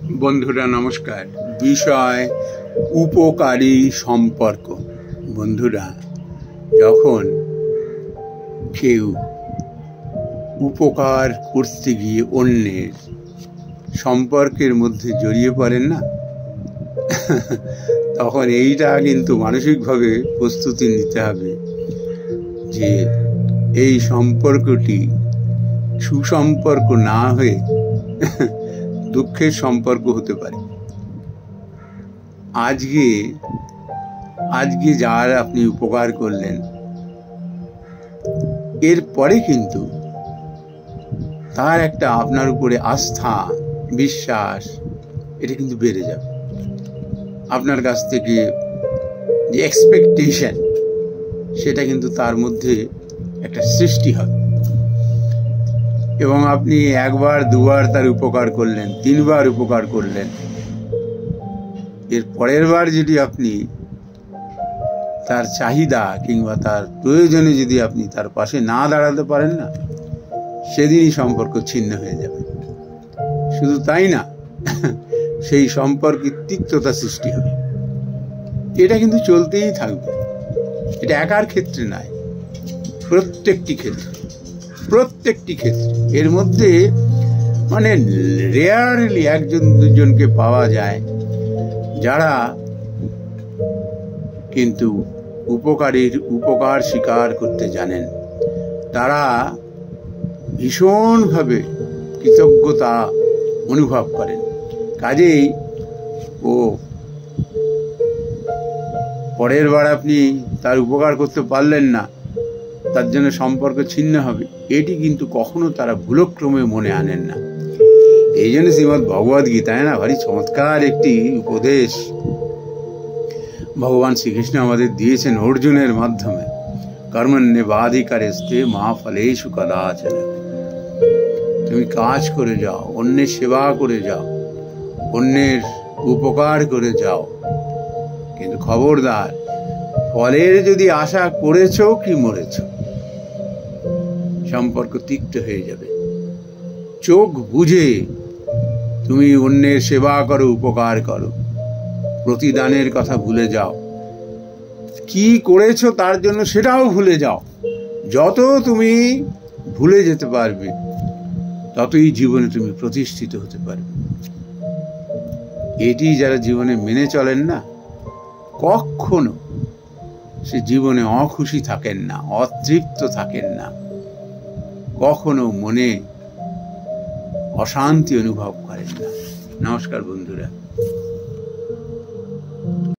বন্ধুরা নমস্কার। বিষয় উপকারী সম্পর্ক। বন্ধুরা, যখন কেউ উপকার করতে গিয়ে অন্যের সম্পর্কের মধ্যে জড়িয়ে পড়েন না, তখন এইটা কিন্তু মানসিকভাবে প্রস্তুতি নিতে হবে যে এই সম্পর্কটি সুসম্পর্ক না হয়ে দুঃখের সম্পর্ক হতে পারে। আজকে যার আপনি উপকার করলেন, এরপরে কিন্তু তার একটা আপনার উপরে আস্থা, বিশ্বাস, এটা কিন্তু বেড়ে যাবে। আপনার কাছ থেকে যে এক্সপেকটেশন, সেটা কিন্তু তার মধ্যে একটা সৃষ্টি হবে। এবং আপনি একবার দুবার তার উপকার করলেন, তিনবার উপকার করলেন, এর পরের বার যদি আপনি তার চাহিদা কিংবা তার প্রয়োজনে যদি আপনি তার পাশে না দাঁড়াতে পারেন না, সেদিনই সম্পর্ক ছিন্ন হয়ে যাবে। শুধু তাই না, সেই সম্পর্কে তিক্ততা সৃষ্টি হবে। এটা কিন্তু চলতেই থাকবে। এটা একার ক্ষেত্রে নয়, প্রত্যেকটি ক্ষেত্রে এর মধ্যে মানে রেয়ারলি একজন দুজনকে পাওয়া যায় যারা কিন্তু উপকার স্বীকার করতে জানেন। তারা ভীষণভাবে কৃতজ্ঞতা অনুভব করেন। কাজেই পরের বার আপনি তার উপকার করতে পারলেন না, তার জন্য সম্পর্ক ছিন্ন হবে, এটি কিন্তু কখনো তারা ভুলক্রমে মনে আনেন না। এই জন্য শ্রীমদ্ ভগবদ গীতায় না ভারী চমৎকার একটি উপদেশ ভগবান শ্রীকৃষ্ণ আমাদের দিয়েছেন অর্জুনের মাধ্যমে। কর্মণ্যেবাধিকারেস্তে মা ফলেষু কদাচন। তুমি কাজ করে যাও, অন্যের সেবা করে যাও, অন্যের উপকার করে যাও, কিন্তু খবরদার, ফলের যদি আশা করেছ কি মরেছ, সম্পর্ক তিক্ত হয়ে যাবে। চোখ বুঝে তুমি অন্যের সেবা করো, উপকার করো, প্রতিদানের কথা ভুলে যাও, কি করেছো তার জন্য সেটাও ভুলে যাও। যত তুমি ভুলে যেতে পারবে, ততই জীবনে তুমি প্রতিষ্ঠিত হতে পারবে। এটি যারা জীবনে মেনে চলেন না, কখনো সে জীবনে অখুশি থাকেন না, অতৃপ্ত থাকেন না, কখনো মনে অশান্তি অনুভব করেন না। নমস্কার বন্ধুরা।